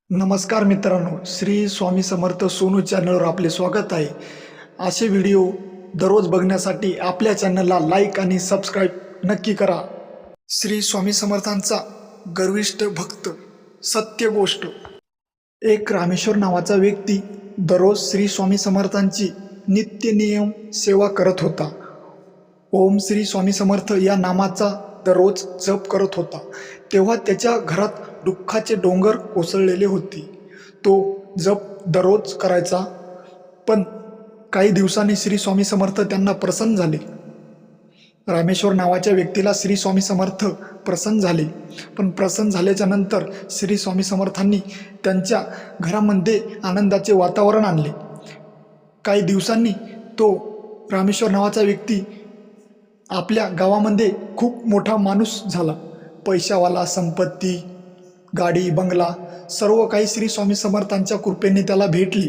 नमस्कार मित्रांनो, श्री स्वामी समर्थ सोनू चॅनलवर आपले स्वागत आहे. असे व्हिडिओ दररोज बघण्यासाठी आपल्या चॅनलला लाईक आणि सबस्क्राईब नक्की करा. श्री स्वामी समर्थांचा गर्विष्ठ भक्त. सत्य गोष्ट. एक रामेश्वर नावाचा व्यक्ती दररोज श्री स्वामी समर्थांची नित्य नियम सेवा करत होता. ओम श्री स्वामी समर्थ या नामाचा दररोज जप करत होता. तेव्हा त्याच्या घरात दुःखाचे डोंगर कोसळलेले होते. तो जप दररोज करायचा, पण काही दिवसांनी श्री स्वामी समर्थ त्यांना प्रसन्न झाले. रामेश्वर नावाच्या व्यक्तीला श्री स्वामी समर्थ प्रसन्न झाले. पण प्रसन्न झाल्याच्या नंतर श्री स्वामी समर्थांनी त्यांच्या घरामध्ये आनंदाचे वातावरण आणले. काही दिवसांनी तो रामेश्वर नावाचा व्यक्ती आपल्या गावामध्ये खूप मोठा माणूस झाला. पैशावाला, संपत्ती, गाडी, बंगला सर्व काही श्री स्वामी समर्थांच्या कृपेने त्याला भेटली.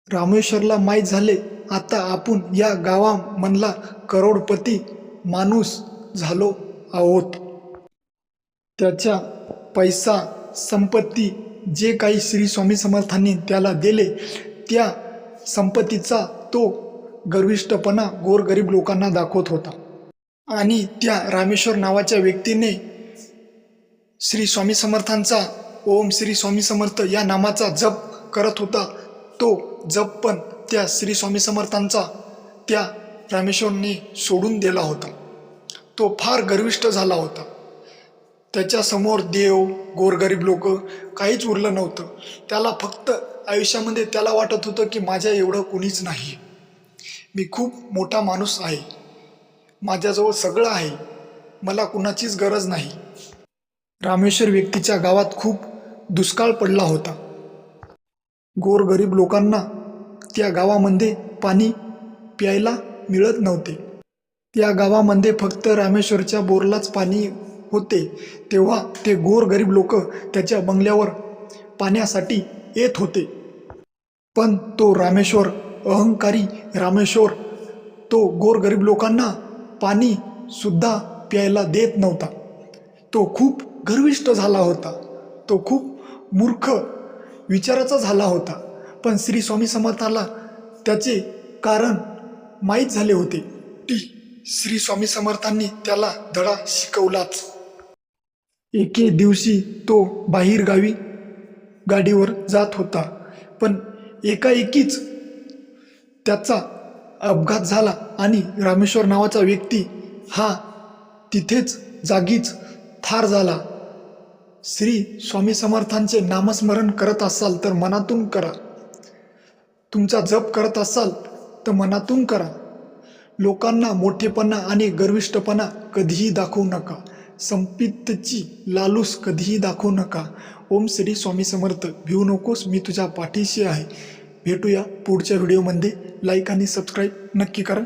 रामेश्वरला माहीत झाले, आता आपण या गावामधला करोडपती माणूस झालो आहोत. त्याच्या पैसा, संपत्ती जे काही श्री स्वामी समर्थांनी त्याला दिले, त्या संपत्तीचा तो गर्विष्ठपणा गोरगरीब लोकांना दाखवत होता. आणि त्या रामेश्वर नावाच्या व्यक्तीने श्री स्वामी समर्थांचा ओम श्री स्वामी समर्थ या नामाचा जप करत होता. तो जप पण त्या श्री स्वामी समर्थांचा त्या रामेश्वरने सोडून दिला होता. तो फार गर्विष्ठ झाला होता. त्याच्यासमोर देव, गोरगरीब लोक काहीच उरलं नव्हतं. त्याला फक्त आयुष्यामध्ये त्याला वाटत होतं की माझ्या एवढं कुणीच नाही, मी खूप मोठा माणूस आहे, माझ्याजवळ सगळं आहे, मला कुणाचीच गरज नाही. रामेश्वर व्यक्तीच्या गावात खूप दुष्काळ पडला होता. गोरगरीब लोकांना त्या गावामध्ये पाणी प्यायला मिळत नव्हते. त्या गावामध्ये फक्त रामेश्वरच्या बोरलाच पाणी होते. तेव्हा ते गोरगरीब लोक त्याच्या बंगल्यावर पाण्यासाठी येत होते. पण तो रामेश्वर, अहंकारी रामेश्वर, तो गोरगरीब लोकांना पाणी सुद्धा प्यायला देत नव्हता. तो खूप गर्विष्ठ झाला होता. तो खूप मूर्ख विचाराचा झाला होता. पण श्री स्वामी समर्थाला त्याचे कारण माहीत झाले होते. श्री स्वामी समर्थांनी त्याला धडा शिकवलाच. एके दिवशी तो बाहेरगावी गाडीवर जात होता, पण एकाएकीच त्याचा अपघात झाला आणि रामेश्वर नावाचा व्यक्ती हा तिथेच जागीच ठार झाला. श्री स्वामी समर्थांचे नामस्मरण करत असाल तर मनातून करा. तुमचा जप करत असाल तर मनातून करा. लोकांना मोठेपणा आणि गर्विष्ठपणा कधीही दाखवू नका. संपत्तीची लालूस कधीही दाखवू नका. ओम श्री स्वामी समर्थ. भिवू नकोस, मी तुझ्या पाठीशी आहे. भेटूया पुढच्या व्हिडिओमध्ये. लाईक आणि सबस्क्राईब नक्की करा.